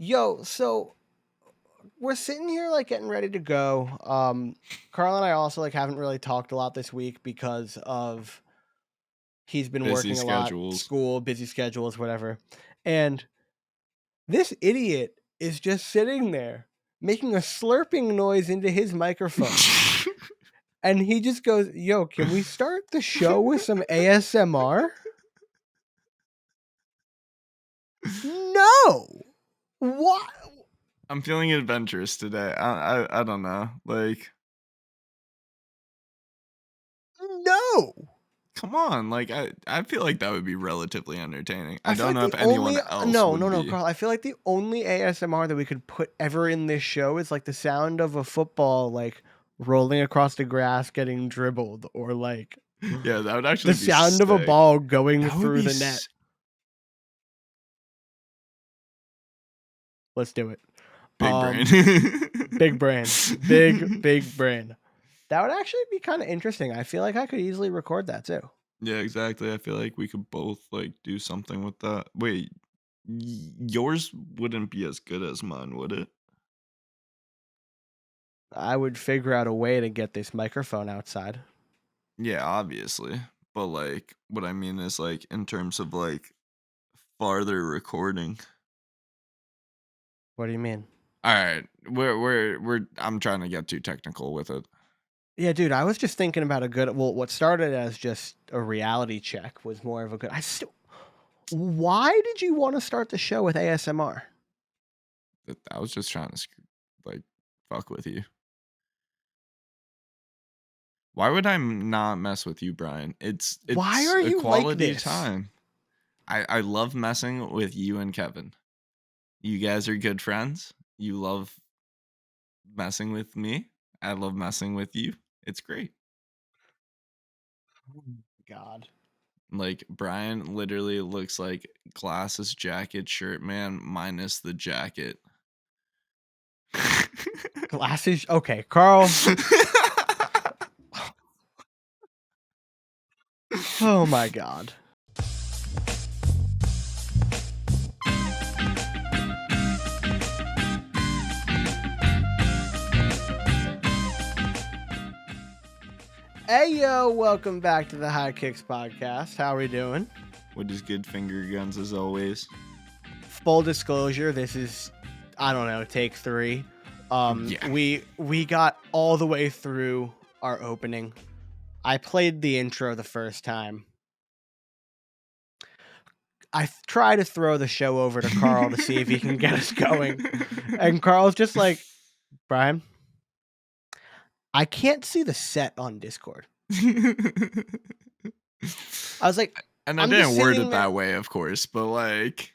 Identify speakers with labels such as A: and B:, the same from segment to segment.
A: Yo, so we're sitting here like getting ready to go. Carl and I also like haven't really talked a lot this week because of he's been
B: Busy
A: working a lot,
B: schedules.
A: school, busy schedules, whatever. And this idiot is just sitting there making a slurping noise into his microphone. And he just goes, "Yo, can we start the show with some ASMR?" No. What?
B: I'm feeling adventurous today. I don't know. Like,
A: No.
B: come on. Like, I feel like that would be relatively entertaining. I
A: I feel
B: don't
A: like
B: know
A: the
B: if anyone
A: only
B: else
A: no,
B: would
A: no, no,
B: be.
A: Carl. I feel like the only ASMR that we could put ever in this show is like the sound of a football like rolling across the grass getting dribbled, or like
B: Yeah, that would
A: the
B: actually be
A: sound of a
B: sick.
A: ball going
B: That would
A: through
B: be
A: the net. Let's do it.
B: big brain.
A: Big brain. Big brain. That would actually be kind of interesting. I feel like I could easily record that too.
B: Yeah, exactly. I feel like we could both like do something with that. Wait, yours wouldn't be as good as mine, would it?
A: I would figure out a way to get this microphone outside.
B: Yeah, obviously. But like what I mean is like in terms of like farther recording.
A: What do you mean?
B: All right, we're I'm trying to get too technical with it.
A: Yeah, dude, I was just thinking about what started as just a reality check was more of a good. Why did you want to start the show with ASMR?
B: I was just trying to like fuck with you. Why would I not mess with you, Brian?
A: Why
B: It's
A: are
B: a
A: you like
B: quality
A: this?
B: time. I love messing with you and Kevin. You guys are good friends. You love messing with me. I love messing with you. It's great.
A: Oh my God.
B: Like Brian literally looks like glasses, jacket, shirt man minus the jacket.
A: Glasses. Okay, Carl. Oh my God. Hey yo, welcome back to the High Kicks podcast. How are we doing?
B: With his good finger guns as always.
A: Full disclosure, this is I don't know, take 3.
B: Yeah.
A: We got all the way through our opening. I played the intro the first time. I try to throw the show over to Carl to see if he can get us going. And Carl's just like, "Brian, I can't see the set on Discord." I was like,
B: And I
A: I'm just
B: didn't word
A: sitting
B: it
A: there.
B: that way, of course, but like,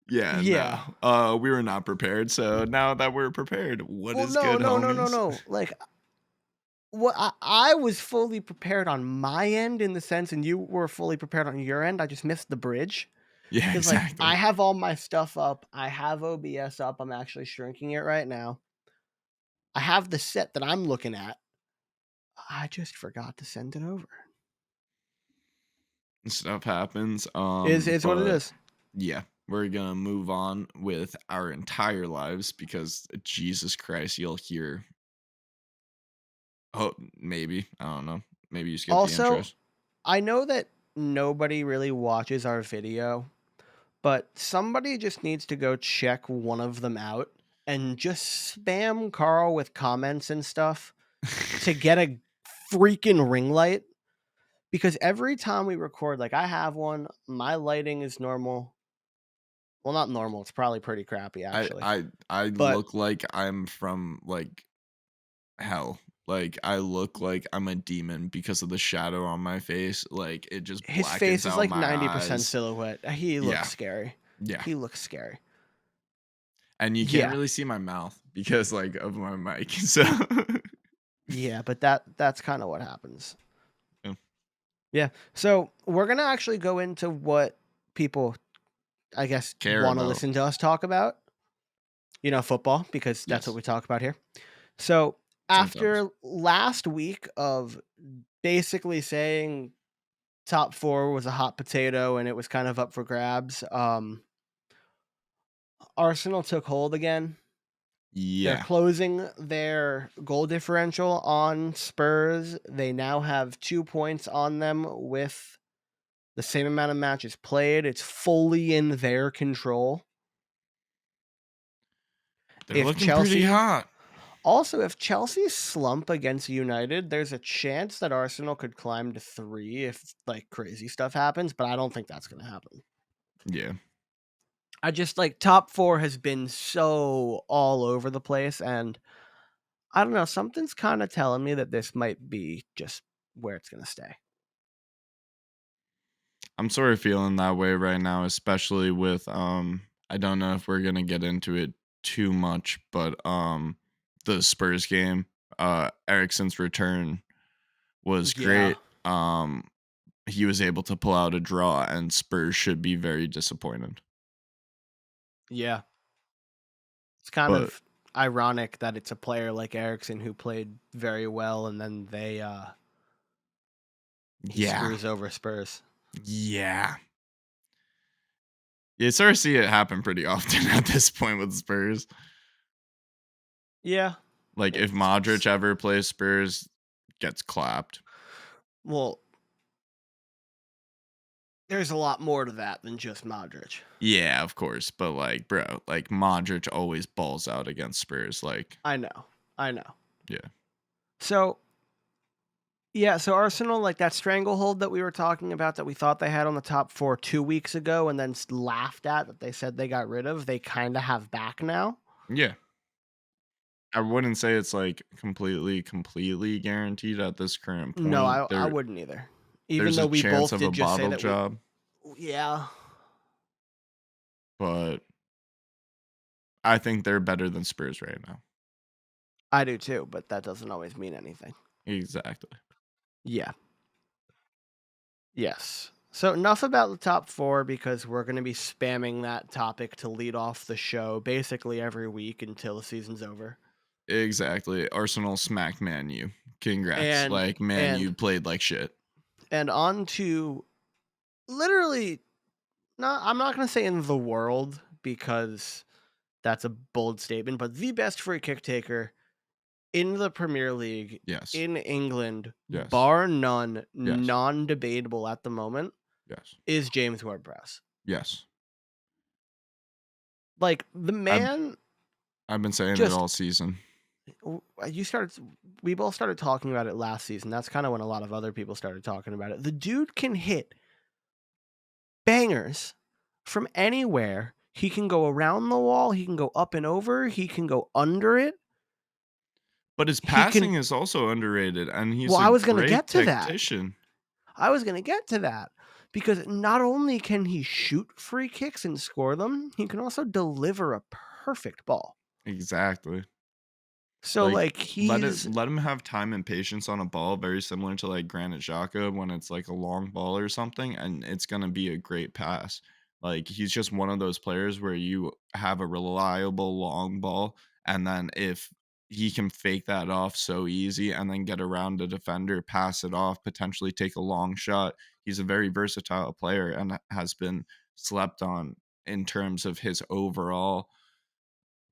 B: yeah,
A: Yeah.
B: no. We were not prepared, so now that we're prepared, what
A: Well,
B: is
A: no,
B: good,
A: no, no, no,
B: homies?
A: no. Like, what I was fully prepared on my end in the sense, and you were fully prepared on your end. I just missed the bridge.
B: Yeah,
A: Because, like,
B: exactly.
A: I have all my stuff up. I have OBS up. I'm actually shrinking it right now. I have the set that I'm looking at. I just forgot to send it over.
B: Stuff happens.
A: Is what it
B: But
A: is.
B: yeah, we're gonna move on with our entire lives because Jesus Christ, you'll hear. Oh, maybe I don't know. Maybe you skip the
A: Also,
B: intros.
A: I know that nobody really watches our video, but somebody just needs to go check one of them out and just spam Carl with comments and stuff to get a freaking ring light. Because every time we record, like I have one, my lighting is normal. Well, not normal. It's probably pretty crappy,
B: I
A: actually.
B: I I
A: But
B: look like I'm from like hell. Like I look like I'm a demon because of the shadow on my face. Like it just
A: his face
B: blackens
A: is
B: out
A: like
B: my
A: 90%
B: eyes.
A: silhouette. He looks
B: Yeah,
A: scary.
B: yeah.
A: He looks scary.
B: And you can't
A: Yeah.
B: really see my mouth because like of my mic. So
A: Yeah, but that's kind of what happens.
B: yeah,
A: Yeah. So we're gonna actually go into what people, I guess,
B: care
A: want to
B: about.
A: listen to us talk about. Football, because that's what
B: Yes,
A: we talk about here. So
B: sometimes.
A: after last week of basically saying top 4 was a hot potato and it was kind of up for grabs, Arsenal took hold again. They're
B: Yeah.
A: closing their goal differential on Spurs. They now have 2 points on them with the same amount of matches played. It's fully in their control.
B: They're
A: If
B: looking pretty
A: Chelsea
B: hot.
A: If Chelsea slump against United, there's a chance that Arsenal could climb to 3 if, like, crazy stuff happens, but I don't think that's gonna happen.
B: Yeah.
A: I just, like, top 4 has been so all over the place, and I don't know, something's kinda telling me that this might be just where it's gonna stay.
B: I'm sort of feeling that way right now, especially with I don't know if we're gonna get into it too much, but the Spurs game, Ericsson's return was
A: Yeah,
B: great. He was able to pull out a draw and Spurs should be very disappointed.
A: yeah. It's kind
B: But
A: of ironic that it's a player like Eriksen who played very well, and then he
B: yeah.
A: screws over Spurs.
B: Yeah. You sort of see it happen pretty often at this point with Spurs.
A: Yeah,
B: Like if Modric
A: it's
B: ever plays Spurs, gets clapped.
A: well, there's a lot more to that than just Modric.
B: Yeah, of course. But like, bro, like Modric always balls out against Spurs. Like,
A: I know, I know.
B: yeah.
A: So, yeah, so Arsenal, like, that stranglehold that we were talking about that we thought they had on the top 4 2 weeks ago and then laughed at that they said they got rid of, they kinda have back now.
B: Yeah. I wouldn't say it's like completely guaranteed at this current
A: No,
B: point.
A: I wouldn't either. Even
B: There's
A: though
B: a
A: we
B: chance
A: both
B: of a
A: did just say
B: bottle
A: that we
B: job,
A: yeah,
B: but I think they're better than Spurs right now.
A: I do too, but that doesn't always mean anything.
B: Exactly.
A: Yeah. Yes. So enough about the top 4 because we're gonna be spamming that topic to lead off the show basically every week until the season's over.
B: Exactly. Arsenal smacked Man U. Congrats.
A: And
B: Like Man
A: and
B: U played like shit.
A: on to literally not I'm not gonna say in the world because that's a bold statement, but the best free kick taker in the Premier League,
B: Yes.
A: in England,
B: Yes.
A: bar none,
B: Yes.
A: non-debatable at the moment,
B: Yes.
A: is James Ward-Prowse.
B: Yes.
A: Like, the
B: I've
A: man
B: I've been saying it
A: just
B: all season.
A: you started we both started talking about it last season. That's kinda when a lot of other people started talking about it. The dude can hit bangers from anywhere. He can go around the wall, he can go up and over, he can go under it.
B: But his
A: He can
B: passing is also underrated and he's
A: well,
B: a
A: I was gonna
B: great
A: get to that.
B: tactician.
A: I was gonna get to that because not only can he shoot free kicks and score them, he can also deliver a perfect ball.
B: Exactly.
A: So,
B: Like,
A: like, he's
B: let him have time and patience on a ball, very similar to, like, Granit Xhaka when it's, like, a long ball or something, and it's gonna be a great pass. Like, he's just one of those players where you have a reliable long ball, and then if he can fake that off so easy and then get around a defender, pass it off, potentially take a long shot. He's a very versatile player and has been slept on in terms of his overall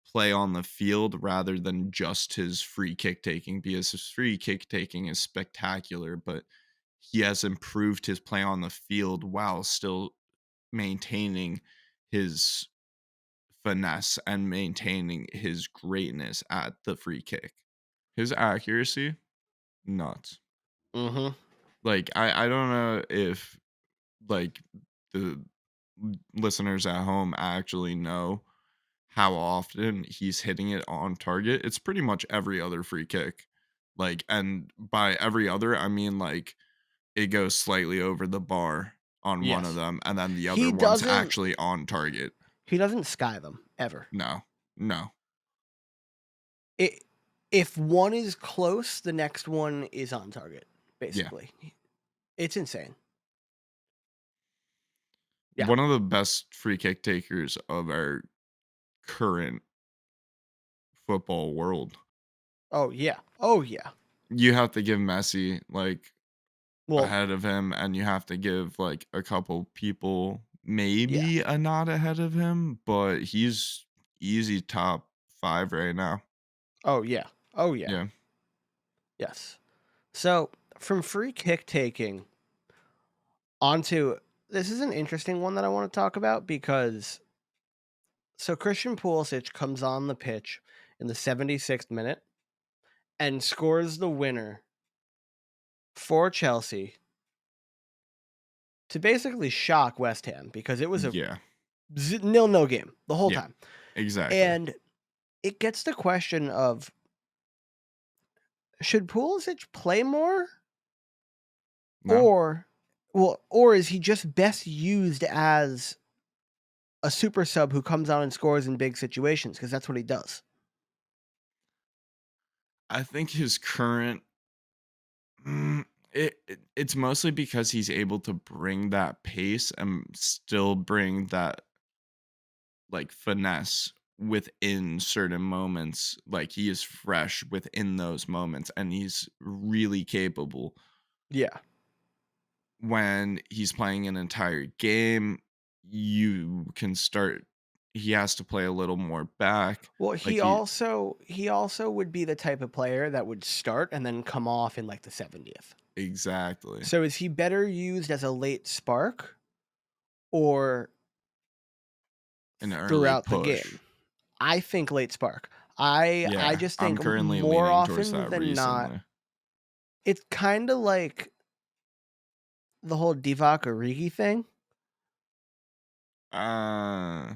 B: play on the field rather than just his free kick taking because his free kick taking is spectacular, but he has improved his play on the field while still maintaining his finesse and maintaining his greatness at the free kick. His accuracy, nuts.
A: mhm.
B: Like I don't know if like the listeners at home actually know how often he's hitting it on target. It's pretty much every other free kick. Like, and by every other, I mean like it goes slightly over the bar on one of
A: Yes.
B: them, and then the other
A: He
B: one's
A: doesn't
B: actually on target.
A: he doesn't sky them ever.
B: No, no,
A: It if one is close, the next one is on target,
B: yeah.
A: basically. It's insane. Yeah.
B: One of the best free kick takers of our current football world.
A: Oh, yeah. Oh, yeah.
B: You have to give Messi like
A: Well,
B: ahead of him, and you have to give like a couple people
A: yeah.
B: maybe a nod ahead of him, but he's easy top 5 right now.
A: Oh yeah. Oh yeah.
B: Yeah.
A: Yes. So from free kick taking onto this is an interesting one that I want to talk about because so Christian Pulisic comes on the pitch in the 76th minute and scores the winner for Chelsea to basically shock West Ham because it was a
B: Yeah.
A: nil-nil game the whole
B: Yeah.
A: time.
B: Exactly.
A: And it gets the question of should Pulisic play more
B: No.
A: or or is he just best used as a super sub who comes on and scores in big situations because that's what he does.
B: I think his current it's mostly because he's able to bring that pace and still bring that, like, finesse within certain moments. Like, he is fresh within those moments, and he's really capable.
A: Yeah.
B: When he's playing an entire game, you can start he has to play a little more back.
A: Well,
B: Like,
A: he also would be the type of player that would start and then come off in like the 70th.
B: exactly.
A: So is he better used as a late spark or
B: An early
A: throughout the
B: push.
A: game? I think late spark. I
B: Yeah,
A: just
B: I'm
A: think
B: currently
A: more
B: leaning towards
A: often
B: that
A: than not,
B: recently.
A: it's kind of like the whole Divock Origi thing,
B: Uh,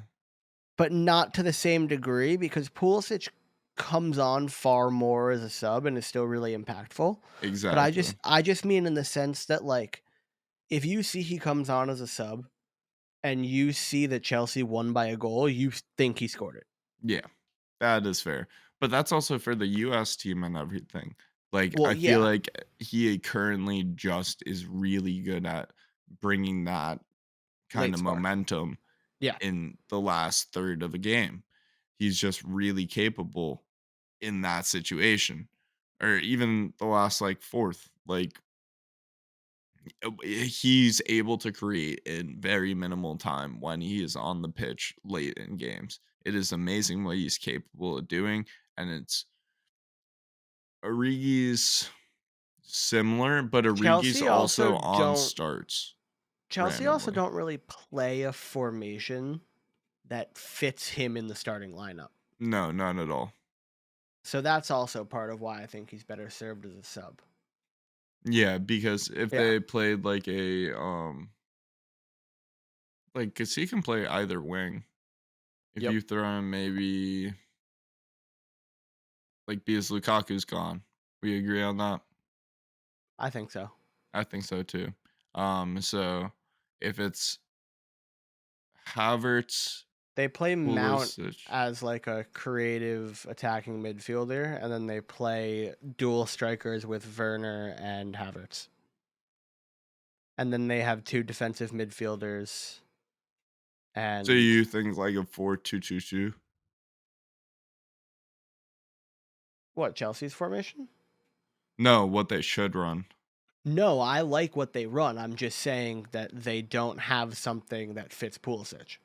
A: but not to the same degree because Pulisic comes on far more as a sub and is still really impactful. But I
B: exactly.
A: just I just mean in the sense that like if you see he comes on as a sub and you see that Chelsea won by a goal, you think he scored it.
B: Yeah, that is fair. But that's also for the US team and everything. Like,
A: Well,
B: I feel
A: yeah,
B: like he currently just is really good at bringing that kind
A: late
B: of
A: spark.
B: momentum
A: Yeah.
B: in the last third of a game. He's just really capable in that situation, or even the last, like, fourth. Like, he's able to create in very minimal time when he is on the pitch late in games. It is amazing what he's capable of doing, and it's Origi's similar, but Origi's
A: Chelsea also
B: also on
A: don't
B: starts
A: Chelsea also
B: randomly.
A: don't really play a formation that fits him in the starting lineup.
B: No, none at all.
A: So that's also part of why I think he's better served as a sub.
B: Yeah, because if
A: Yeah.
B: they played like a like, cause he can play either wing. If
A: Yep.
B: you throw him maybe like because Lukaku's gone. We agree on that?
A: I think so.
B: I think so too. So if it's Havertz,
A: They play Mount
B: Pulisic,
A: as like a creative attacking midfielder, and then they play dual strikers with Werner and Havertz. And then they have two defensive midfielders
B: so
A: and
B: you think like a 4-2-2-2?
A: what, Chelsea's formation?
B: No, what they should run.
A: No, I like what they run. I'm just saying that they don't have something that fits Pulisic.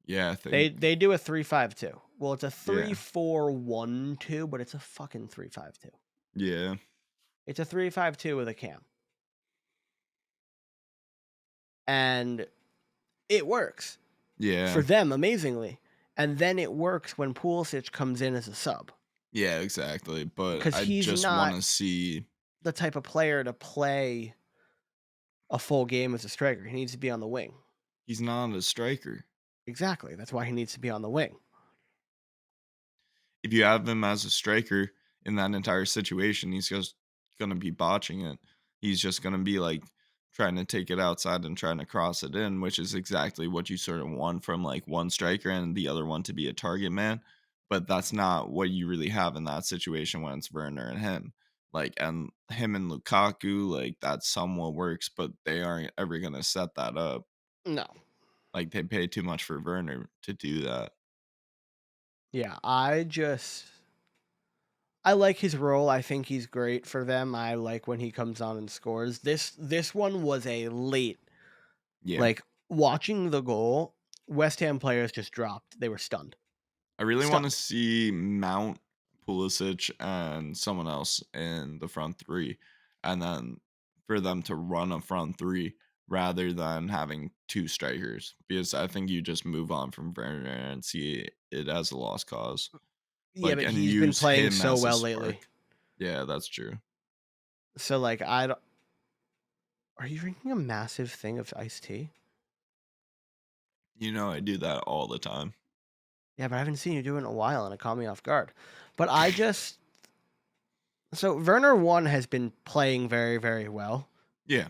B: Yeah, I
A: They
B: think
A: they do a 3-5-2. Well, it's a
B: yeah.
A: 3-4-1-2, but it's a fucking 3-5-2.
B: Yeah.
A: It's a 3-5-2 with a cam. And it works for
B: Yeah.
A: them amazingly. And then it works when Pulisic comes in as a sub
B: Yeah, exactly, but
A: because
B: I
A: he's
B: just
A: not
B: wanna see
A: the type of player to play a full game as a striker. He needs to be on the wing.
B: he's not a striker.
A: Exactly. That's why he needs to be on the wing.
B: If you have him as a striker in that entire situation, he's just gonna be botching it. He's just gonna be like trying to take it outside and trying to cross it in, which is exactly what you sort of want from like one striker and the other one to be a target man. But that's not what you really have in that situation when it's Werner and him. Like and him and Lukaku, like that somewhat works, but they aren't ever gonna set that up.
A: No.
B: Like they pay too much for Werner to do that.
A: Yeah, I like his role. I think he's great for them. I like when he comes on and scores. This one was a late
B: Yeah.
A: like watching the goal, West Ham players just dropped. They were stunned.
B: I really
A: Stuff.
B: wanna see Mount, Pulisic, and someone else in the front 3, and then for them to run a front 3 rather than having 2 strikers, because I think you just move on from Werner and see it as a lost cause,
A: Yeah,
B: like,
A: but
B: and
A: he's been
B: use
A: playing
B: him
A: so
B: as a
A: well lately.
B: spark. Yeah, that's true.
A: So, like, I don't are you drinking a massive thing of iced tea?
B: You know I do that all the time.
A: Yeah, but I haven't seen you do it in a while, and it caught me off guard. But I just so Werner 1 has been playing very, very well.
B: Yeah,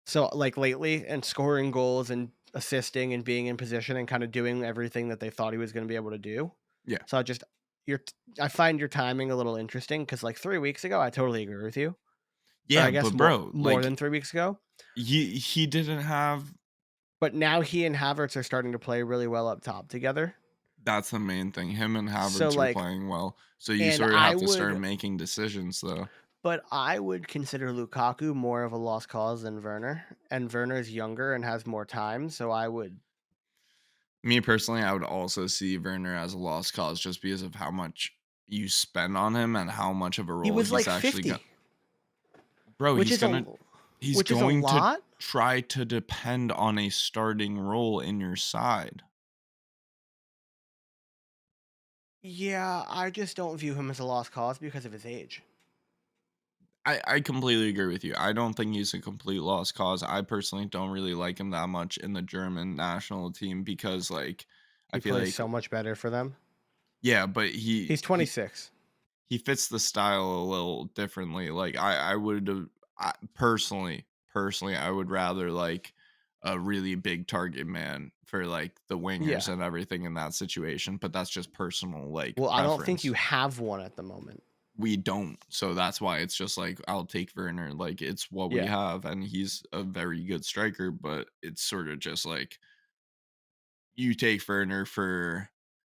A: So, like, lately and scoring goals and assisting and being in position and kinda doing everything that they thought he was gonna be able to do.
B: yeah.
A: So I just you're t I find your timing a little interesting because like, 3 weeks ago, I totally agree with you, or I
B: Yeah,
A: guess
B: but bro,
A: more
B: like,
A: than 3 weeks ago,
B: he didn't have.
A: but now he and Havertz are starting to play really well up top together.
B: That's the main thing. Him and
A: So,
B: Havertz are
A: like
B: playing well, so you
A: and
B: sort of
A: I
B: have to start
A: would
B: making decisions, though.
A: but I would consider Lukaku more of a lost cause than Werner, and Werner's younger and has more time, so I would
B: Me personally, I would also see Werner as a lost cause just because of how much you spend on him and how much of a
A: he
B: role
A: was
B: he's
A: like
B: actually got.
A: 50,
B: Bro,
A: which is a
B: he's
A: which is a
B: going to
A: lot.
B: try to depend on a starting role in your side.
A: Yeah, I just don't view him as a lost cause because of his age.
B: I completely agree with you. I don't think he's a complete lost cause. I personally don't really like him that much in the German national team because, like, I
A: He
B: feel
A: plays
B: like,
A: so much better for them.
B: yeah, but
A: He's 26.
B: he fits the style a little differently. Like, I would have, personally, I would rather like a really big target man for like the wingers
A: Yeah.
B: and everything in that situation. But that's just personal like
A: Well, I don't think you
B: preference.
A: have one at the moment.
B: We don't, so that's why it's just like I'll take Werner. Like it's what we
A: Yeah.
B: have, and he's a very good striker. But it's sort of just like you take Werner for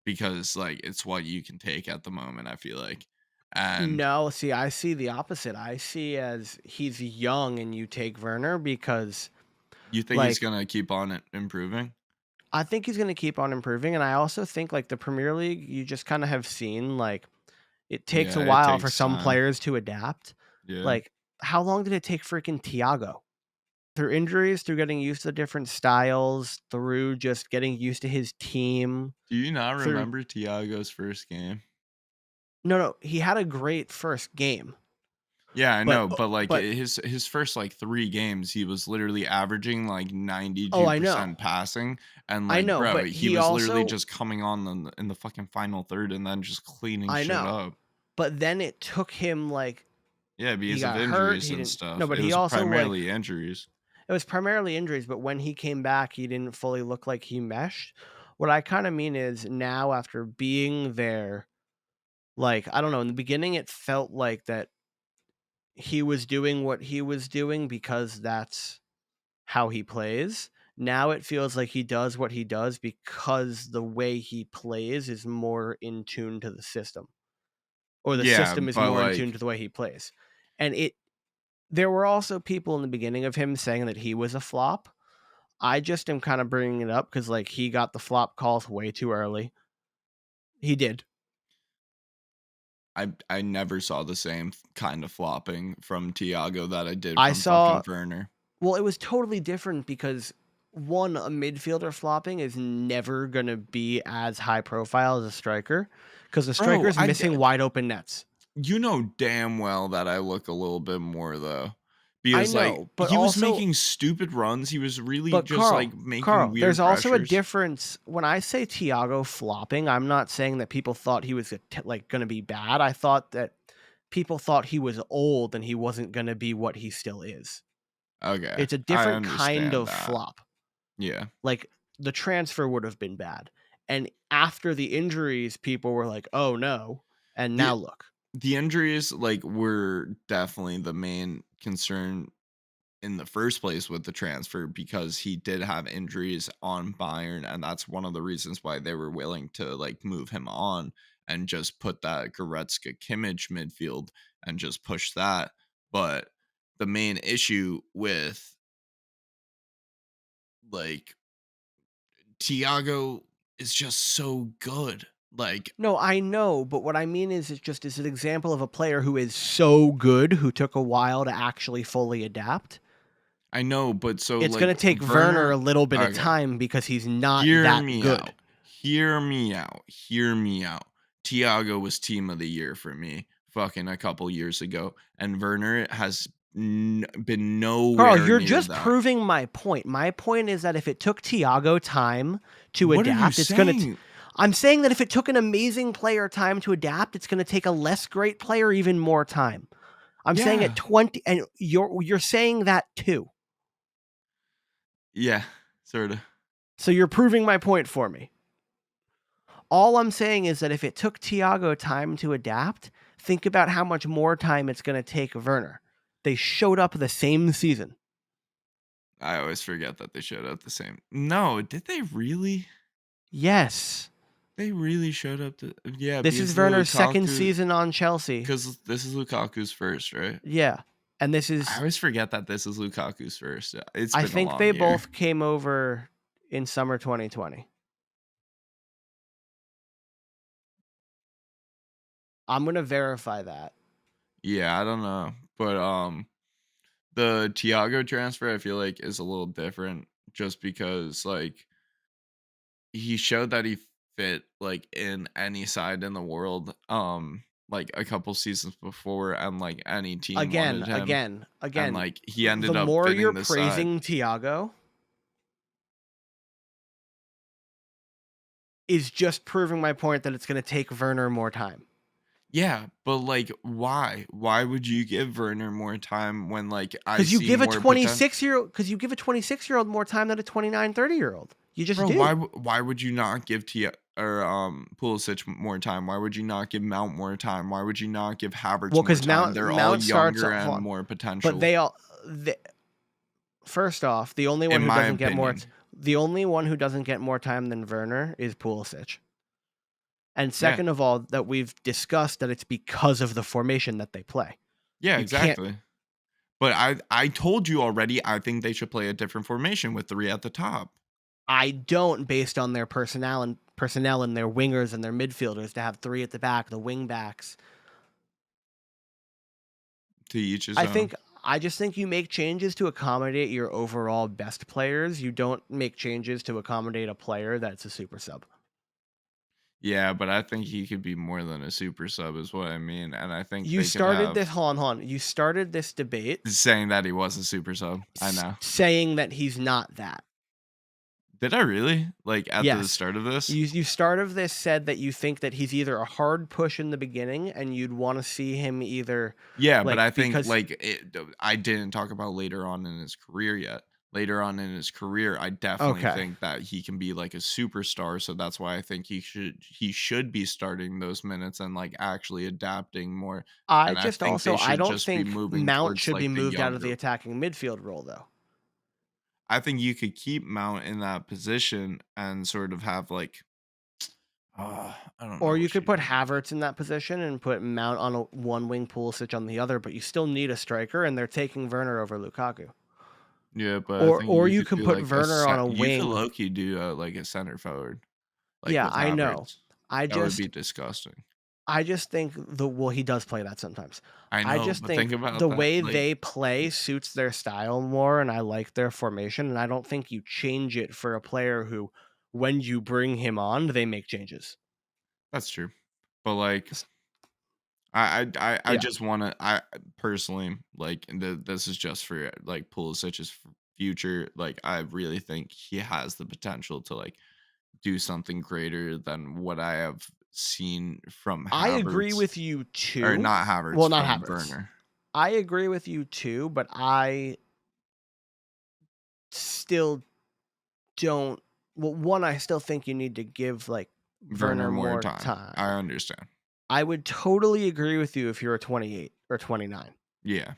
B: because like it's what you can take at the moment. I feel like, and
A: No, see, I see the opposite. I see as he's young and you take Werner because,
B: you think he's
A: like,
B: gonna keep on improving?
A: I think he's going to keep on improving. And I also think, like, the Premier League, you just kind of have seen, like, it takes a
B: Yeah, it
A: while for
B: takes
A: some
B: time.
A: players to adapt.
B: Yeah.
A: Like, how long did it take freaking Tiago? Through injuries, through getting used to the different styles, through just getting used to his team,
B: Do you not
A: through
B: remember Tiago's first game?
A: no, no, he had a great first game,
B: Yeah, I
A: but
B: know, but, like,
A: but
B: his first, like, 3 games, he was literally averaging, like,
A: oh, I know.
B: 92% passing, and,
A: I
B: like,
A: know,
B: bro,
A: but
B: he
A: he
B: was literally
A: also
B: just coming on in the fucking final third and then just cleaning
A: I
B: shit
A: know,
B: up.
A: but then it took him, like
B: Yeah,
A: he
B: because of
A: got hurt,
B: injuries
A: he
B: and
A: didn't no,
B: stuff.
A: but
B: It
A: he
B: was
A: also, like
B: primarily injuries.
A: it was primarily injuries, but when he came back, he didn't fully look like he meshed. What I kinda mean is now after being there, like, I don't know, in the beginning, it felt like that he was doing what he was doing because that's how he plays. Now it feels like he does what he does because the way he plays is more in tune to the system, or the
B: Yeah,
A: system is
B: but,
A: more in tune
B: like,
A: to the way he plays. And it there were also people in the beginning of him saying that he was a flop. I just am kind of bringing it up because like he got the flop calls way too early. He did.
B: I never saw the same kind of flopping from Tiago that I did
A: I
B: from fucking
A: saw
B: Werner.
A: well, it was totally different because one, a midfielder flopping is never gonna be as high profile as a striker because the striker
B: Bro,
A: is missing wide open nets.
B: you know damn well that I look a little bit more though.
A: I
B: Because like
A: know,
B: he was making stupid runs. He was really
A: but
B: just like making
A: Carl, there's
B: weird
A: also a
B: pressures.
A: difference. When I say Thiago flopping, I'm not saying that people thought he was like gonna be bad. I thought that people thought he was old and he wasn't gonna be what he still is.
B: Okay.
A: It's a
B: I
A: different kind
B: understand
A: of
B: that.
A: flop.
B: Yeah.
A: Like, the transfer would have been bad, and after the injuries, people were like, "Oh, no," and now
B: The
A: look.
B: the injuries like were definitely the main concern in the first place with the transfer because he did have injuries on Bayern, and that's one of the reasons why they were willing to like move him on and just put that Goretzka Kimmich midfield and just push that. But the main issue with like Tiago is just so good. Like,
A: No, I know, but what I mean is it's just it's an example of a player who is so good, who took a while to actually fully adapt.
B: I know, but so,
A: It's gonna
B: like,
A: take Werner
B: Werner
A: a little bit of
B: okay.
A: time because he's not
B: Hear
A: that
B: me
A: good.
B: out. Hear me out. Hear me out. Tiago was team of the year for me fucking a couple years ago, and Werner has been
A: Carl,
B: nowhere
A: you're
B: near
A: just
B: that.
A: proving my point. My point is that if it took Tiago time to
B: What are you
A: adapt, it's gonna
B: saying?
A: I'm saying that if it took an amazing player time to adapt, it's gonna take a less great player even more time. I'm saying at
B: Yeah.
A: 20 and you're saying that too.
B: Yeah, sorta.
A: So you're proving my point for me. All I'm saying is that if it took Tiago time to adapt, think about how much more time it's gonna take Werner. They showed up the same season.
B: I always forget that they showed up the same. No, did they really?
A: Yes.
B: They really showed up to yeah,
A: This is
B: because
A: Werner's second
B: Lukaku
A: season on Chelsea.
B: 'cause this is Lukaku's first, right?
A: Yeah. And this
B: I
A: is
B: always forget that this is Lukaku's first. Yeah, it's
A: I
B: been a
A: think they
B: long year.
A: both came over in summer 2020. I'm gonna verify that.
B: Yeah, I don't know, but, the Tiago transfer, I feel like, is a little different just because, like, he showed that he fit, like, in any side in the world, like, a couple seasons before, and, like, any team
A: Again,
B: wanted him,
A: again,
B: and,
A: again.
B: like, he
A: The
B: ended up
A: more you're
B: fitting the side.
A: praising Tiago is just proving my point that it's gonna take Werner more time.
B: Yeah, but, like, why? Why would you give Werner more time when, like, I
A: Because you
B: see
A: give a
B: more potential?
A: 26-year-old because you give a 26-year-old more time than a 29, 30-year-old. You just
B: Bro,
A: do.
B: why would you not give Tia or, Pulisic more time? Why would you not give Mount more time? Why would you not give Havertz
A: Well,
B: more
A: because
B: time? They're all
A: Mount starts
B: younger
A: hold
B: and
A: on,
B: more
A: but
B: potential,
A: they all the first off,
B: in my opinion.
A: the only one who doesn't get more time than Werner is Pulisic. And
B: Yeah.
A: second of all, that we've discussed that it's because of the formation that they play.
B: Yeah,
A: You can't
B: exactly. But I told you already, I think they should play a different formation with 3 at the top.
A: I don't based on their personnel and their wingers and their midfielders to have 3 at the back, the wing backs.
B: To each his
A: I
B: own.
A: think I just think you make changes to accommodate your overall best players. You don't make changes to accommodate a player that's a super sub.
B: Yeah, but I think he could be more than a super sub is what I mean, and I think
A: You
B: they could
A: started
B: have
A: this hold on. You started this debate
B: saying that he was a super sub. I know.
A: saying that he's not that.
B: Did I really? Like, at the
A: Yes.
B: start of this?
A: You start of this said that you think that he's either a hard push in the beginning and you'd want to see him either
B: Yeah, but
A: like
B: I think,
A: because
B: like, I didn't talk about later on in his career yet. Later on in his career, I definitely
A: okay.
B: think that he can be, like, a superstar, so that's why I think he should be starting those minutes and, like, actually adapting more,
A: I
B: and I
A: just
B: think they
A: also I
B: should
A: don't
B: just be
A: think
B: moving
A: Mount
B: towards,
A: should be
B: like, the
A: moved out of the
B: younger.
A: attacking midfield role though.
B: I think you could keep Mount in that position and sort of have, like, I don't know
A: Or you
B: what
A: could
B: you
A: put
B: do.
A: Havertz in that position and put Mount on a one wing, Pulisic on the other, but you still need a striker, and they're taking Werner over Lukaku.
B: Yeah, but I think
A: Or
B: you
A: you
B: could
A: can
B: do,
A: put
B: like, a
A: Werner on
B: set
A: a
B: you could
A: wing.
B: low-key do, like, a center forward, like,
A: Yeah,
B: with
A: I know.
B: Havertz.
A: I
B: That would
A: just
B: be disgusting.
A: I just think he does play that sometimes.
B: I
A: I
B: know,
A: just
B: but think
A: think
B: about
A: the
B: that,
A: way
B: like
A: they play suits their style more, and I like their formation, and I don't think you change it for a player who, when you bring him on, they make changes.
B: that's true. But, like,
A: S-
B: I
A: Yeah,
B: just wanna I personally, like, this is just for, like, Pulisic's future, like, I really think he has the potential to, like, do something greater than what I have seen from
A: I agree
B: Havertz
A: with you
B: or
A: too.
B: not Havertz,
A: Well, not
B: from
A: Havertz.
B: Werner.
A: I agree with you too, but I still don't. Well, one, I still think you need to give like
B: Werner
A: Werner
B: more
A: more
B: time. I
A: time.
B: understand.
A: I would totally agree with you if you're a 28 or 29,
B: Yeah.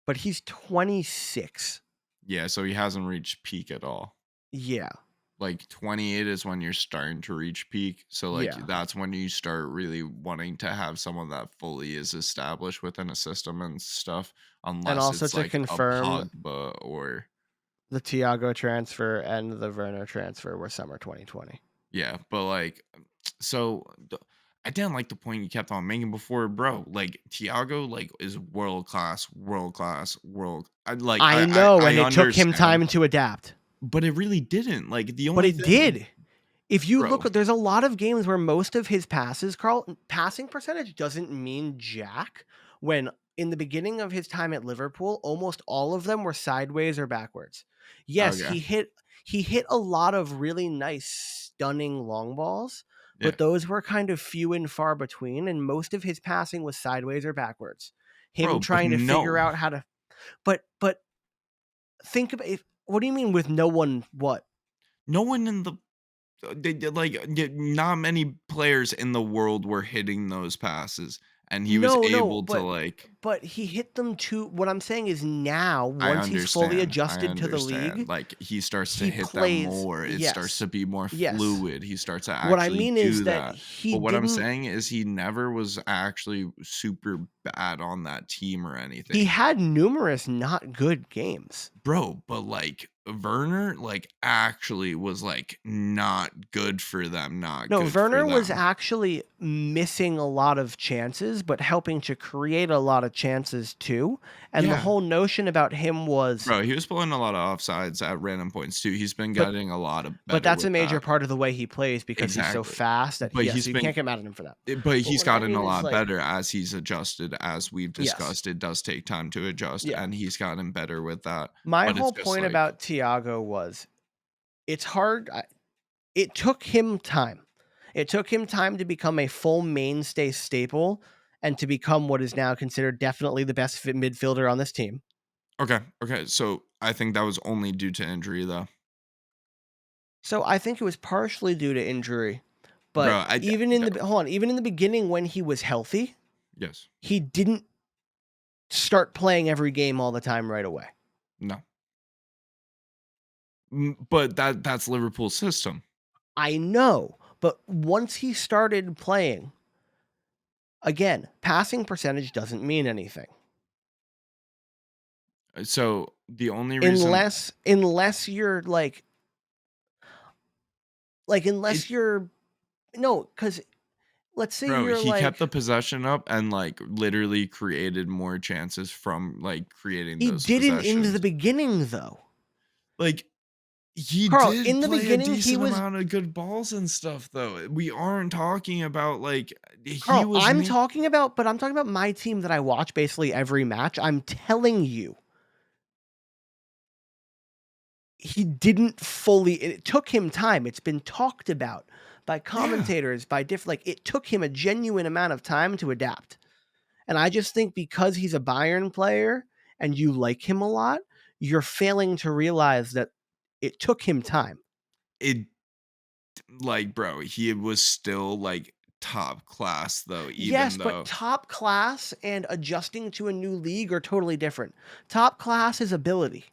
A: but he's 26.
B: Yeah, so he hasn't reached peak at all.
A: Yeah,
B: Like, 28 is when you're starting to reach peak, so, like,
A: yeah.
B: that's when you start really wanting to have someone that fully is established within a system and stuff,
A: And
B: unless
A: also
B: it's
A: to
B: like a
A: confirm,
B: Pogba or
A: the Tiago transfer and the Werner transfer were summer 2020.
B: yeah, but, like, So I didn't like the point you kept on making before, bro. Like Tiago, like is world class, world class, world. I like
A: I know,
B: I
A: and it took him
B: understand,
A: time to adapt,
B: but it really didn't. Like the
A: but
B: only
A: it
B: thing,
A: did. If you
B: bro.
A: look, there's a lot of games where most of his passes, Carl, passing percentage doesn't mean jack. When in the beginning of his time at Liverpool, almost all of them were sideways or backwards. Yes,
B: Okay,
A: he hit a lot of really nice, stunning long balls,
B: yeah,
A: but those were kind of few and far between, and most of his passing was sideways or backwards. Him
B: bro. But
A: trying to figure
B: no,
A: out how to, but think about if. What do you mean with no one? What?
B: no one in the they did like not many players in the world were hitting those passes, and he was
A: No, no,
B: able to like.
A: but he hit them too. What I'm saying is now,
B: I
A: once he's fully
B: understand, I
A: adjusted to the
B: understand,
A: league,
B: like, he starts to
A: he
B: hit them
A: plays
B: more, it starts
A: yes.
B: to be more
A: Yes.
B: fluid, he starts to
A: What I
B: actually
A: mean is
B: do
A: that
B: that,
A: he
B: but what I'm
A: didn't
B: saying is he never was actually super bad on that team or
A: he
B: anything.
A: had numerous not good games.
B: Bro, but, like, Werner, like, actually was, like, not good for them, not
A: No,
B: good for
A: Werner was
B: them.
A: actually missing a lot of chances, but helping to create a lot of chances too. And the
B: Yeah.
A: whole notion about him was
B: Bro, he was pulling a lot of offsides at random points too, he's been
A: but
B: getting a lot of
A: but
B: better
A: that's a
B: with
A: major
B: that.
A: part of the way he plays because he's so
B: Exactly.
A: fast that
B: But
A: yes,
B: he's
A: so you
B: been
A: can't get mad at him for that.
B: But
A: But
B: he's
A: what I
B: gotten
A: mean
B: a
A: is
B: lot
A: like
B: better as he's adjusted, as we've
A: yes.
B: discussed, it does take time to adjust,
A: Yeah.
B: and he's gotten better with that,
A: My
B: but it's
A: whole
B: just
A: point
B: like
A: about Tiago was it's hard. It took him time. It took him time to become a full mainstay staple and to become what is now considered definitely the best midfielder on this team.
B: okay, okay, so I think that was only due to injury, though.
A: So I think it was partially due to injury,
B: Bro,
A: but
B: I d
A: even
B: d
A: in the hold on, even in the beginning when he was healthy,
B: yes.
A: he didn't start playing every game all the time right away.
B: No. But that's Liverpool's system.
A: I know, but once he started playing, again, passing percentage doesn't mean anything.
B: So, the only reason
A: Unless you're
B: it
A: unless you're no, because let's say
B: bro,
A: you're
B: he
A: like
B: kept the possession up and, like, literally created more chances from, like, creating
A: he
B: those
A: didn't in the
B: possessions.
A: beginning though.
B: Like, he
A: Carl,
B: did
A: in the
B: play a
A: beginning he
B: decent
A: was
B: amount of good balls and stuff, though. We aren't talking about, like, he
A: Carl,
B: was me
A: I'm talking about my team that I watch basically every match. I'm telling you, he didn't fully it took him time. It's been talked about by
B: yeah,
A: commentators, by different like it took him a genuine amount of time to adapt. And I just think because he's a Bayern player and you like him a lot, you're failing to realize that it took him time.
B: it like, bro, he was still, like, top class, though,
A: Yes,
B: even
A: but
B: though
A: top class and adjusting to a new league are totally different. Top class is ability.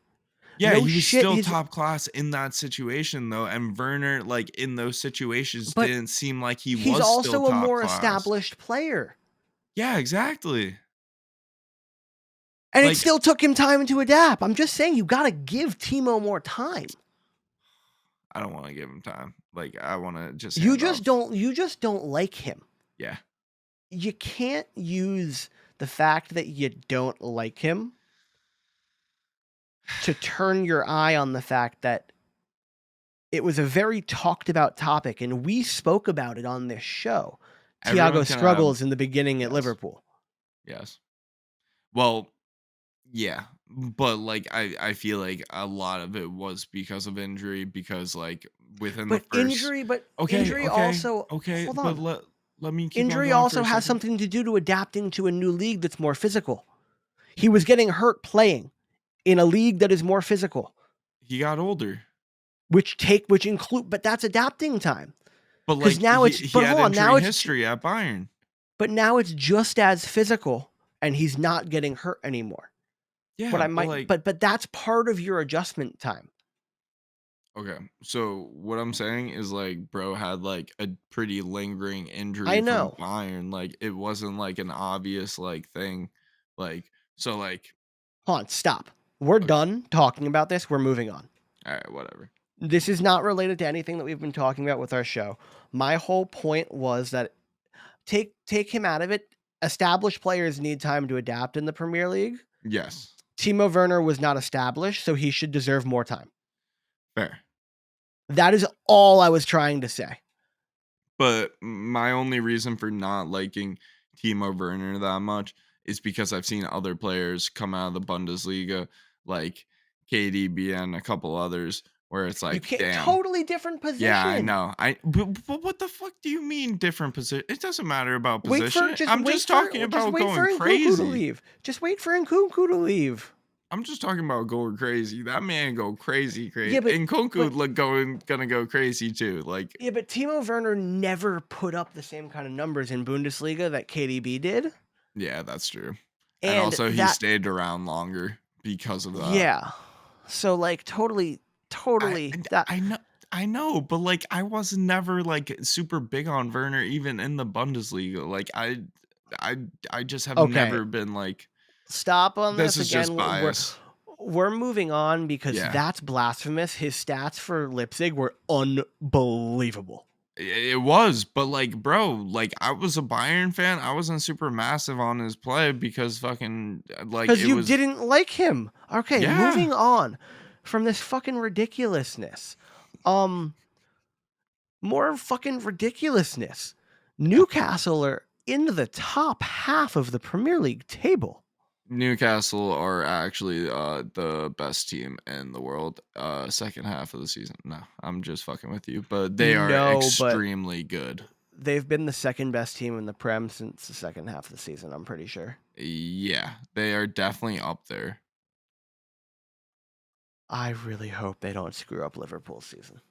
B: yeah,
A: No
B: he was
A: shit,
B: still
A: his
B: top class in that situation, though, and Werner, like, in those situations
A: but
B: didn't seem like he
A: he's
B: was still
A: also a
B: top
A: more
B: class.
A: established player.
B: Yeah, exactly.
A: And it
B: Like,
A: still took him time to adapt. I'm just saying you gotta give Timo more time.
B: I don't wanna give him time. Like, I wanna just
A: You
B: hand
A: just
B: off.
A: don't like him.
B: Yeah.
A: You can't use the fact that you don't like him to turn your eye on the fact that it was a very talked about topic, and we spoke about it on this show.
B: Everyone
A: Thiago's
B: can have
A: struggles in the beginning at
B: yes,
A: Liverpool.
B: yes. Well, yeah, but, like, I feel like a lot of it was because of injury because, like, within the first
A: But
B: okay,
A: injury
B: okay,
A: also
B: okay,
A: hold
B: but
A: on.
B: let me keep on
A: Injury
B: going for
A: also
B: a
A: has
B: second.
A: something to do to adapting to a new league that's more physical. He was getting hurt playing in a league that is more physical,
B: He got older,
A: which include but that's adapting time.
B: but,
A: Because
B: like,
A: now it's
B: he
A: but
B: had
A: hold on,
B: injury history at Bayern.
A: now it's just as physical and he's not getting hurt anymore. What
B: Yeah,
A: I
B: but,
A: might
B: like
A: but that's part of your adjustment time.
B: okay, so what I'm saying is, like, bro had, like, a pretty lingering
A: I
B: injury from
A: know.
B: Bayern, like, it wasn't, like, an obvious, like, thing, like so, like
A: Hold on, stop. We're
B: okay,
A: done talking about this. We're moving on.
B: alright, whatever.
A: This is not related to anything that we've been talking about with our show. My whole point was that take him out of it. Established players need time to adapt in the Premier League.
B: Yes,
A: Timo Werner was not established, so he should deserve more time.
B: fair.
A: That is all I was trying to say.
B: But my only reason for not liking Timo Werner that much is because I've seen other players come out of the Bundesliga, like KDB and a couple others, where it's
A: You
B: like,
A: can't
B: damn.
A: totally different
B: Yeah, I
A: position.
B: know. But what the fuck do you mean different position? It doesn't matter about
A: Wait for
B: position.
A: just
B: I'm
A: wait
B: just
A: for
B: talking
A: just
B: about
A: wait for
B: going
A: Nkunku to
B: crazy.
A: leave. Just wait for Nkunku to leave.
B: I'm just talking about going crazy. That man go crazy,
A: Yeah,
B: crazy.
A: but
B: And Kunku
A: but
B: look gonna go crazy too. Like,
A: yeah, but Timo Werner never put up the same kind of numbers in Bundesliga that KDB did.
B: yeah, that's true. And
A: And
B: also he
A: that
B: stayed around longer because of that.
A: yeah. So like
B: I
A: totally that
B: I know I know, but like I was never like super big on Werner even in the Bundesliga. Like I I just have
A: okay.
B: never been like
A: Stop on
B: this
A: this
B: is just
A: again.
B: bias.
A: We're moving on because
B: Yeah.
A: that's blasphemous. His stats for Leipzig were unbelievable.
B: It was, but like, bro, like I was a Bayern fan. I wasn't super massive on his play because fucking like
A: Because
B: it
A: you
B: was
A: didn't like him. Okay,
B: yeah.
A: moving on from this fucking ridiculousness. Um, More fucking ridiculousness.
B: Yeah.
A: Newcastle are in the top half of the Premier League table.
B: Newcastle are actually the best team in the world second half of the season. No, I'm just fucking with you, but they are
A: No, but
B: extremely good.
A: they've been the second best team in the Prem since the second half of the season, I'm pretty sure.
B: Yeah, they are definitely up there.
A: I really hope they don't screw up Liverpool's season.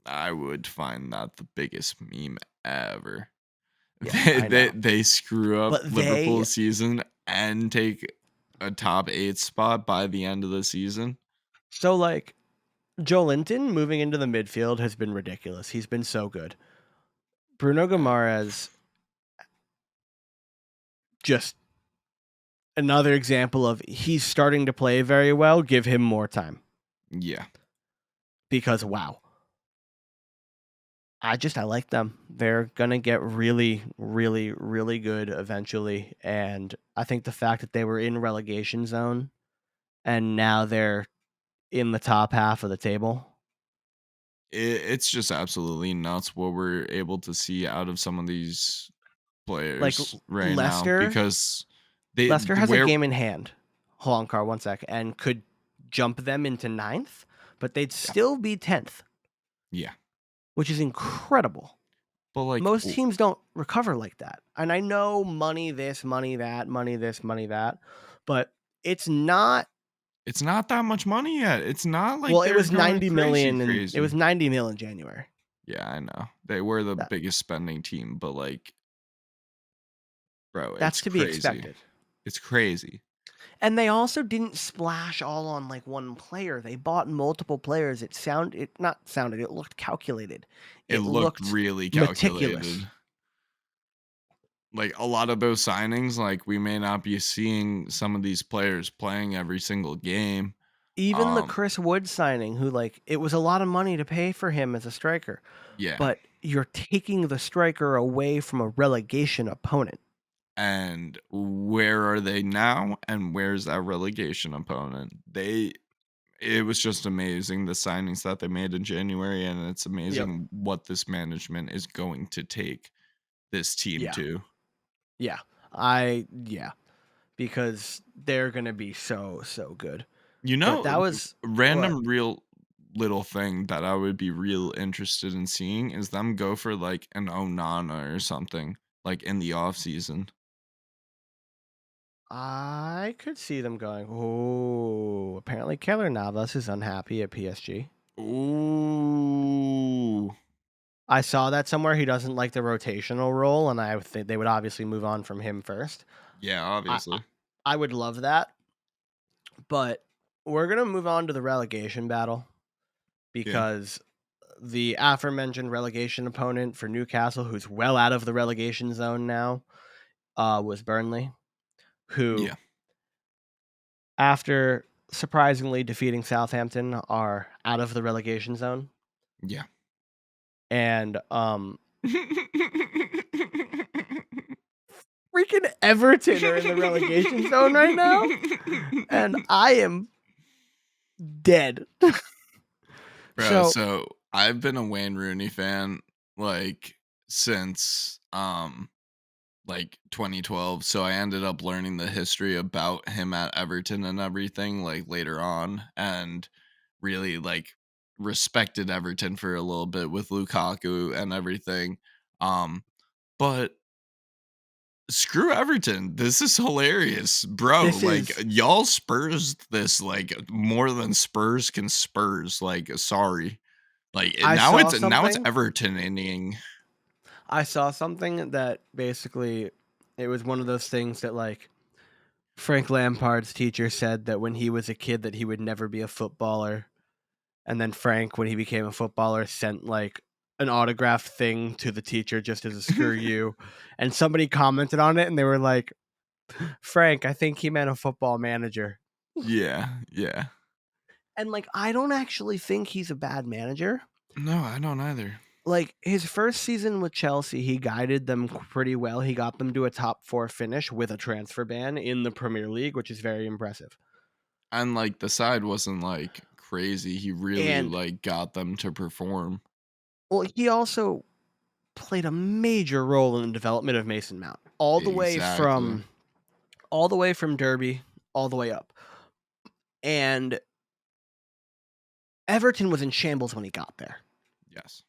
B: I would find that the biggest meme ever.
A: Yeah,
B: They
A: I know.
B: they screw up
A: But they
B: Liverpool's season and take a top 8 spot by the end of the season.
A: so like Joe Linton moving into the midfield has been ridiculous. He's been so good. Bruno
B: Uh,
A: Guimaraes, just another example of he's starting to play very well. Give him more time
B: yeah.
A: because wow, I like them. They're gonna get really, really, really good eventually, and I think the fact that they were in relegation zone and now they're in the top half of the table.
B: It's just absolutely nuts what we're able to see out of some of these
A: Like
B: players right now
A: Leicester,
B: because
A: Leicester has a
B: where
A: game in hand. Hold on, Carl, one sec, and could jump them into ninth, but they'd
B: yeah,
A: still be 10th,
B: yeah.
A: which is incredible.
B: But like
A: Most teams don't recover like that. And I know money this, money that, money this, money that, but it's not.
B: it's not that much money yet. It's not like
A: Well, it
B: they're
A: was
B: going
A: 90
B: crazy
A: million and it
B: crazy.
A: was 90 mil in January.
B: Yeah, I know. They were the
A: That
B: biggest spending team, but like, bro,
A: that's
B: it's
A: to be
B: crazy.
A: expected.
B: It's crazy.
A: And they also didn't splash all on like one player. They bought multiple players. It looked calculated.
B: It
A: It
B: looked
A: looked
B: really
A: meticulous.
B: calculated. Like a lot of those signings, like we may not be seeing some of these players playing every single game.
A: Even the
B: Um,
A: Chris Wood signing, who like it was a lot of money to pay for him as a striker,
B: yeah.
A: but you're taking the striker away from a relegation opponent.
B: And where are they now? And where's that relegation opponent? It was just amazing the signings that they made in January, and it's
A: Yep.
B: amazing what this management is going to take this team
A: Yeah.
B: to.
A: Yeah. Yeah, because they're going to be so good.
B: You
A: But
B: know,
A: that was what?
B: random real little thing that I would be real interested in seeing is them go for like an Onana or something like in the off season.
A: I could see them going, "Oh, apparently Keller Navas is unhappy at PSG."
B: Ooh.
A: I saw that somewhere. He doesn't like the rotational role, and I think they would obviously move on from him first.
B: Yeah,
A: I I,
B: obviously.
A: I would love that, but we're gonna move on to the relegation battle
B: Yeah.
A: because the aforementioned relegation opponent for Newcastle, who's well out of the relegation zone now, was Burnley, who,
B: Yeah.
A: after surprisingly defeating Southampton, are out of the relegation zone,
B: Yeah.
A: and freaking Everton are in the relegation zone right now, and I am dead.
B: Bro,
A: So
B: so I've been a Wayne Rooney fan like since like 2012. So I ended up learning the history about him at Everton and everything like later on, and really like respected Everton for a little bit with Lukaku and everything. Um but screw Everton. This is hilarious, bro.
A: this
B: Like
A: is
B: y'all Spurs this like more than Spurs can Spurs. Like sorry. Like
A: I saw
B: now it's
A: something
B: Everton inning.
A: I saw something that basically it was one of those things that like Frank Lampard's teacher said that when he was a kid that he would never be a footballer. And then Frank, when he became a footballer, sent like an autographed thing to the teacher just as a screw you. And somebody commented on it and they were like, Frank, I think he meant a football manager.
B: Yeah, yeah.
A: And like, I don't actually think he's a bad manager.
B: No, I don't either.
A: Like his first season with Chelsea, he guided them pretty well. He got them to a top 4 finish with a transfer ban in the Premier League, which is very impressive.
B: And like the side wasn't like crazy. He really
A: And
B: like got them to perform.
A: well, he also played a major role in the development of Mason Mount,
B: Exactly.
A: all the way from Derby, all the way up. And Everton was in shambles when he got there.
B: Yes.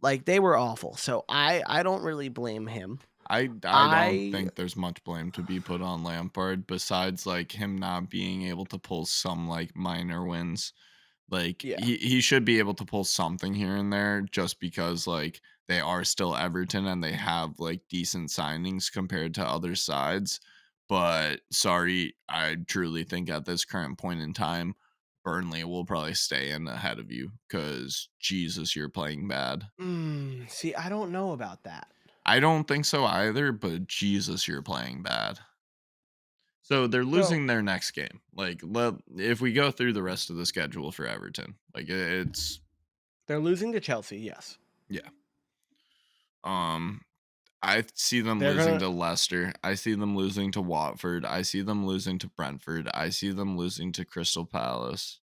A: Like they were awful. So I don't really blame him.
B: I don't
A: I
B: think there's much blame to be put on Lampard besides like him not being able to pull some like minor wins. Like
A: yeah.
B: he should be able to pull something here and there just because like they are still Everton and they have like decent signings compared to other sides. But sorry, I truly think at this current point in time, Burnley will probably stay in ahead of you because Jesus, you're playing bad.
A: See, I don't know about that.
B: I don't think so either, but Jesus, you're playing bad. So they're
A: So
B: losing their next game. Like, if we go through the rest of the schedule for Everton, like it's
A: they're losing to Chelsea, yes.
B: yeah. Um, I see them
A: They're
B: losing
A: gonna
B: to Leicester. I see them losing to Watford. I see them losing to Brentford. I see them losing to Crystal Palace.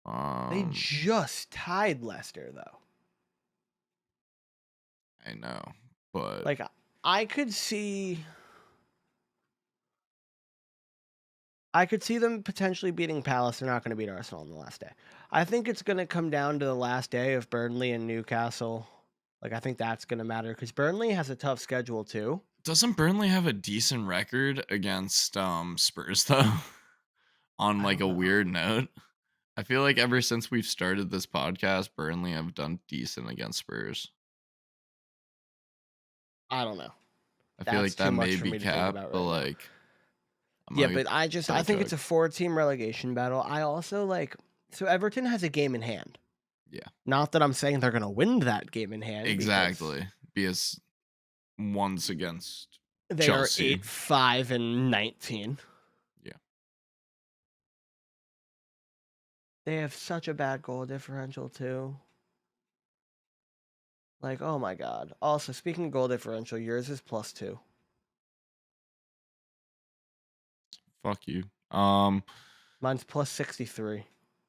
A: they
B: Um,
A: just tied Leicester though.
B: I know, but
A: Like I could see I could see them potentially beating Palace. They're not going to beat Arsenal on the last day. I think it's going to come down to the last day of Burnley and Newcastle. Like I think that's going to matter because Burnley has a tough schedule too.
B: doesn't Burnley have a decent record against Spurs though? On
A: I
B: like
A: don't
B: a
A: know.
B: weird note. I feel like ever since we've started this podcast, Burnley have done decent against Spurs.
A: I don't know.
B: I feel
A: That's
B: like
A: too
B: that
A: much
B: may
A: for
B: be
A: me to think
B: cap,
A: about
B: but
A: right now.
B: like I'm
A: Yeah,
B: gonna
A: but I
B: throw
A: think it's
B: chug.
A: a 4-team relegation battle. I also like so Everton has a game in hand.
B: Yeah,
A: Not that I'm saying they're going to win that game in hand because
B: exactly. Because once against
A: they are
B: Chelsea.
A: 8-5-19.
B: Yeah.
A: They have such a bad goal differential too. Like, oh my god. Also, speaking of goal differential, yours is +2.
B: Fuck you.
A: Mine's +63.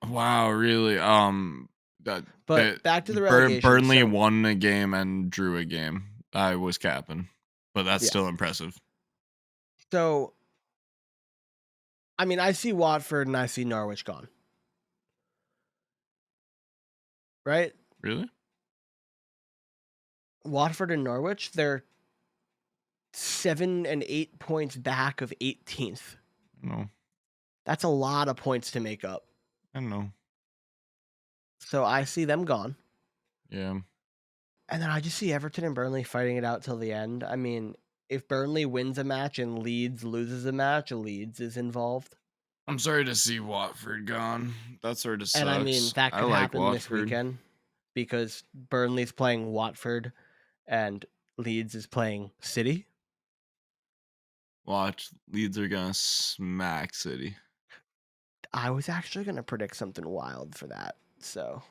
B: Wow, really? That
A: But
B: that
A: back to the relegation.
B: Burnley
A: So,
B: won a game and drew a game. I was capping, but that's
A: yeah.
B: still impressive.
A: So, I mean, I see Watford and I see Norwich gone, right?
B: Really?
A: Watford and Norwich, they're 7 and 8 points back of 18th.
B: No,
A: That's a lot of points to make up.
B: I don't know.
A: So, I see them gone.
B: Yeah.
A: And then I just see Everton and Burnley fighting it out till the end. I mean, if Burnley wins a match and Leeds loses a match, Leeds is involved.
B: I'm sorry to see Watford gone. That sort of
A: And I mean,
B: sucks.
A: that
B: I
A: could
B: like
A: happen this
B: Watford.
A: weekend because Burnley's playing Watford and Leeds is playing City.
B: Watch Leeds are gonna smack City.
A: I was actually gonna predict something wild for that. So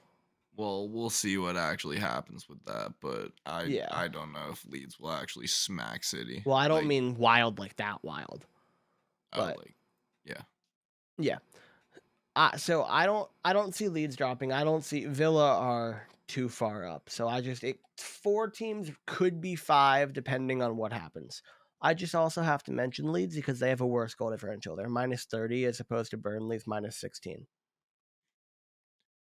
B: Well, we'll see what actually happens with that, but I
A: yeah.
B: I don't know if Leeds will actually smack City.
A: Well, I don't
B: Like,
A: mean wild like that wild,
B: oh,
A: but
B: like, yeah.
A: yeah. So I don't see Leeds dropping. I don't see Villa are too far up. So four teams could be five depending on what happens. I just also have to mention Leeds because they have a worse goal differential. They're -30 as opposed to Burnley's -16.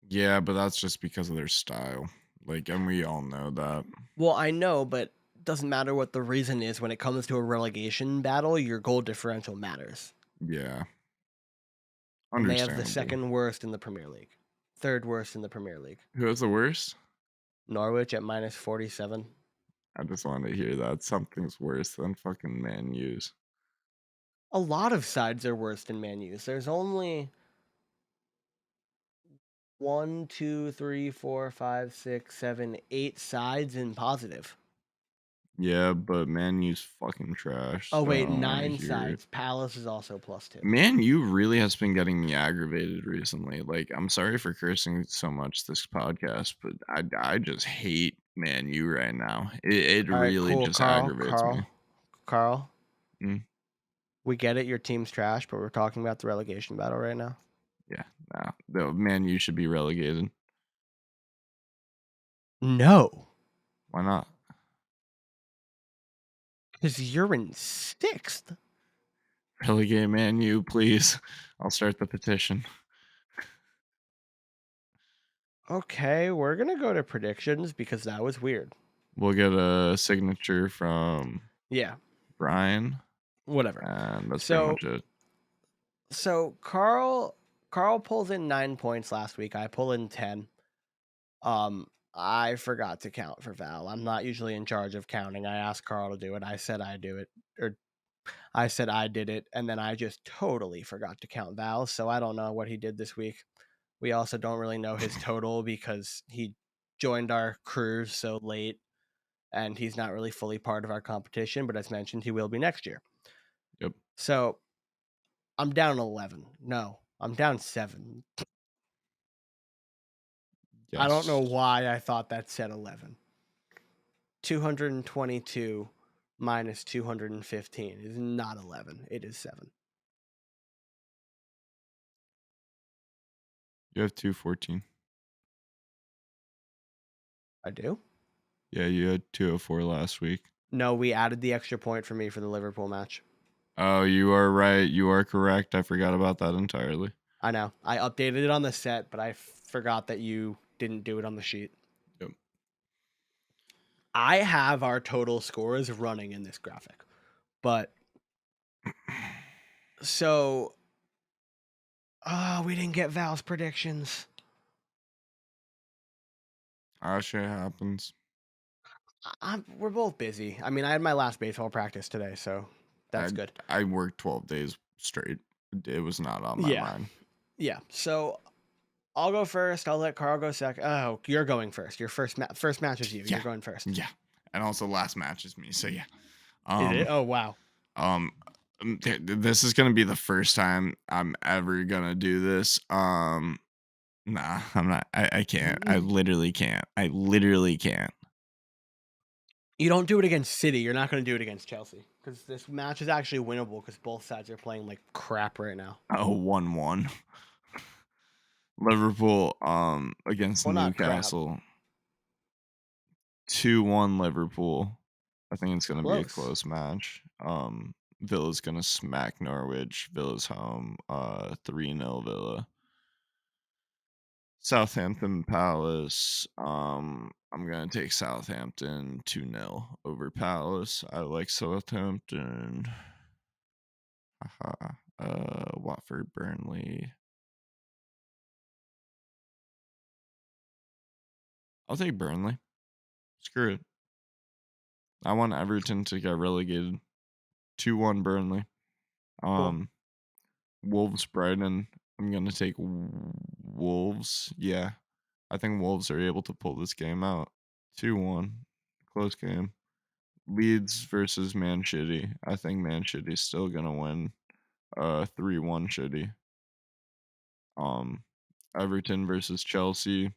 B: Yeah, but that's just because of their style. Like, and we all know that.
A: Well, I know, but doesn't matter what the reason is when it comes to a relegation battle, your goal differential matters.
B: Yeah,
A: And they have the
B: understandable.
A: second worst in the Premier League. Third worst in the Premier League.
B: Who has the worst?
A: Norwich at -47.
B: I just want to hear that something's worse than fucking Man U's.
A: A lot of sides are worse than Man U's. There's only one, two, three, four, five, six, seven, 8 sides in positive.
B: Yeah, but Man U's fucking trash,
A: Oh
B: so I
A: wait,
B: don't want to
A: 9
B: hear it.
A: sides. Palace is also +2.
B: Man U really has been getting me aggravated recently. Like, I'm sorry for cursing so much this podcast, but I just hate Man U right now. It
A: All right,
B: really
A: cool,
B: just
A: Carl.
B: aggravates me.
A: Carl.
B: Mm,
A: We get it. Your team's trash, but we're talking about the relegation battle right now.
B: yeah, nah, the Man U should be relegated.
A: No,
B: Why not?
A: because you're in 6th.
B: Relegate Man U, please. I'll start the petition.
A: Okay, we're gonna go to predictions because that was weird.
B: We'll get a signature from
A: Yeah,
B: Brian,
A: whatever.
B: and that's pretty
A: So
B: much it.
A: so Carl pulls in 9 points last week. I pull in 10. I forgot to count for Val. I'm not usually in charge of counting. I asked Carl to do it. I said I do it, or I said I did it, and then I just totally forgot to count Val. So I don't know what he did this week. We also don't really know his total because he joined our cruise so late, and he's not really fully part of our competition. But as mentioned, he will be next year.
B: Yep.
A: So I'm down 11. No, I'm down 7. I don't know
B: Yes.
A: why I thought that said 11. 222 minus 215 is not 11. It is 7.
B: You have 214.
A: I do?
B: Yeah, you had 204 last week.
A: No, we added the extra point for me for the Liverpool match.
B: Oh, you are right. You are correct. I forgot about that entirely.
A: I know. I updated it on the set, but I forgot that you didn't do it on the sheet.
B: Yep.
A: I have our total scores running in this graphic. But so we didn't get Val's predictions.
B: Shit happens.
A: We're both busy. I mean, I had my last baseball practice today, so that's
B: I
A: good.
B: I worked 12 days straight. It was not on my
A: Yeah.
B: mind.
A: Yeah. So I'll go first. I'll let Carl go second. Oh, you're going first. Your first match is you. You're
B: Yeah.
A: going first.
B: Yeah. And also last match is me. So yeah.
A: Is it?
B: Um
A: Oh, wow.
B: um this is going to be the first time I'm ever going to do this. Nah, I'm not. I can't. I literally can't. I literally can't.
A: You don't do it against City. You're not going to do it against Chelsea because this match is actually winnable because both sides are playing like crap right now.
B: Oh, 1-1. Liverpool against
A: Well, not crap.
B: Newcastle. 2-1 Liverpool. I think it's gonna be a
A: Close.
B: close match. Villa's gonna smack Norwich. Villa's home. 3-0 Villa. Southampton Palace. I'm gonna take Southampton 2-0 over Palace. I like Southampton. Haha. Watford Burnley. I'll take Burnley. Screw it. I want Everton to get relegated. 2-1 Burnley.
A: Cool.
B: Um, Wolves Brighton. I'm gonna take Wolves. Yeah, I think Wolves are able to pull this game out. 2-1, close game. Leeds versus Man City. I think Man City's still gonna win. 3-1 City. Um, Everton versus Chelsea.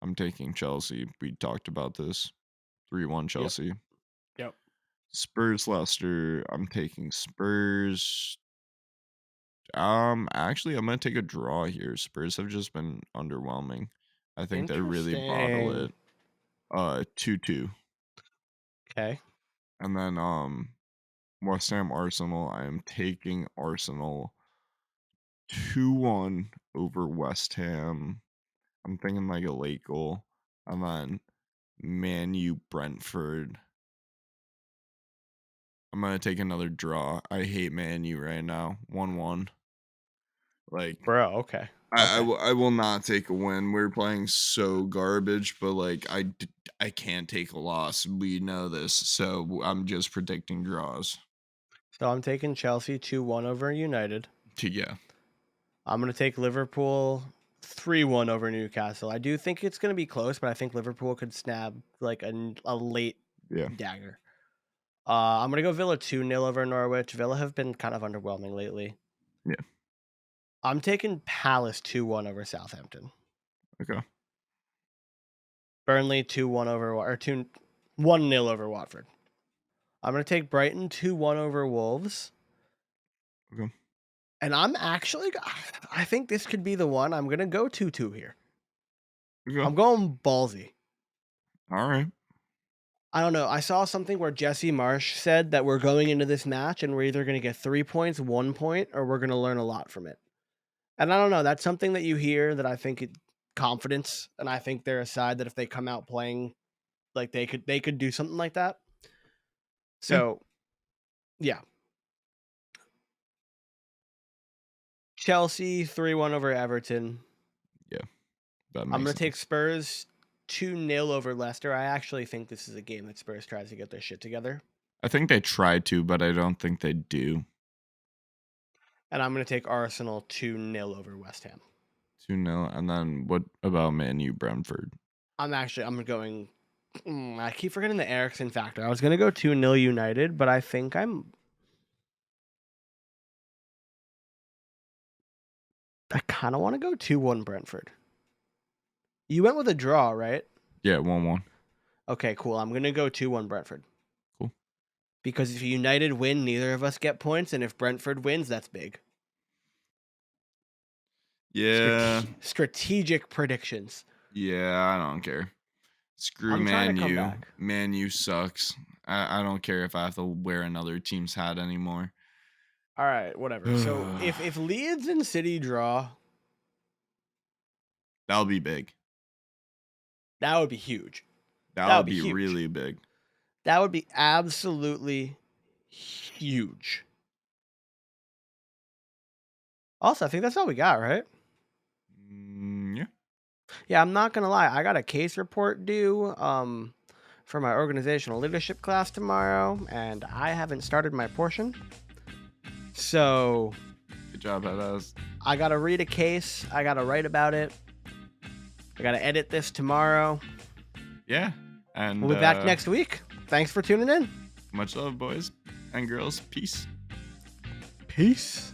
B: I'm taking Chelsea. We talked about this. 3-1
A: Yep.
B: Chelsea.
A: Yep.
B: Spurs Leicester. I'm taking Spurs. Actually, I'm gonna take a draw here. Spurs have just been underwhelming. I think they really bottle
A: Interesting.
B: it. 2-2.
A: Okay.
B: And then West Ham Arsenal. I am taking Arsenal 2-1 over West Ham. I'm thinking like a late goal. And then Man U Brentford. I'm gonna take another draw. I hate Man U right now. 1-1. Like
A: Bro, okay.
B: I
A: Okay.
B: will I will not take a win. We're playing so garbage, but like I can't take a loss. We know this, so I'm just predicting draws.
A: So I'm taking Chelsea 2-1 over United.
B: Yeah,
A: I'm going to take Liverpool 3-1 over Newcastle. I do think it's going to be close, but I think Liverpool could snap like a late
B: yeah,
A: dagger. I'm going to go Villa 2-0 over Norwich. Villa have been kind of underwhelming lately.
B: yeah.
A: I'm taking Palace 2-1 over Southampton.
B: Okay,
A: Burnley 2-1 over or 1-0 over Watford. I'm going to take Brighton 2-1 over Wolves.
B: okay,
A: And I think this could be the one. I'm going to go 2-2 here.
B: okay.
A: I'm going ballsy.
B: All right.
A: I don't know. I saw something where Jesse Marsh said that we're going into this match and we're either going to get 3 points, 1 point, or we're going to learn a lot from it. And I don't know. That's something that you hear that I think confidence, and I think they're a side that if they come out playing like they could do something like that.
B: Yeah,
A: So yeah, Chelsea 3-1 over Everton.
B: yeah. That
A: I'm
B: makes
A: going to take
B: sense.
A: Spurs 2-0 over Leicester. I actually think this is a game that Spurs tries to get their shit together.
B: I think they tried to, but I don't think they do.
A: And I'm going to take Arsenal 2-0 over West Ham.
B: 2-0. And then what about Man U Brentford?
A: I'm going. I keep forgetting the Ericsson factor. I was going to go 2-0 United, but I think I kind of want to go 2-1 Brentford. You went with a draw, right?
B: Yeah, 1-1.
A: Okay, cool. I'm going to go 2-1 Brentford.
B: Cool.
A: Because if United win, neither of us get points, and if Brentford wins, that's big.
B: Yeah,
A: Strategic predictions.
B: yeah. I don't care. Screw
A: I'm trying to
B: Man
A: come
B: U.
A: back.
B: Man U sucks. I don't care if I have to wear another team's hat anymore.
A: All right, whatever. So if Leeds and City draw,
B: That'll be big.
A: that would be huge. That
B: That'll
A: would be
B: be
A: huge.
B: really big.
A: That would be absolutely huge. Also, I think that's all we got, right?
B: Yeah.
A: Yeah, I'm not gonna lie. I got a case report due for my organizational leadership class tomorrow, and I haven't started my portion. So
B: Good job, Headass.
A: I gotta read a case. I gotta write about it. I gotta edit this tomorrow.
B: Yeah. And
A: We'll be back next week. Thanks for tuning in.
B: much love, boys and girls. Peace.
A: Peace.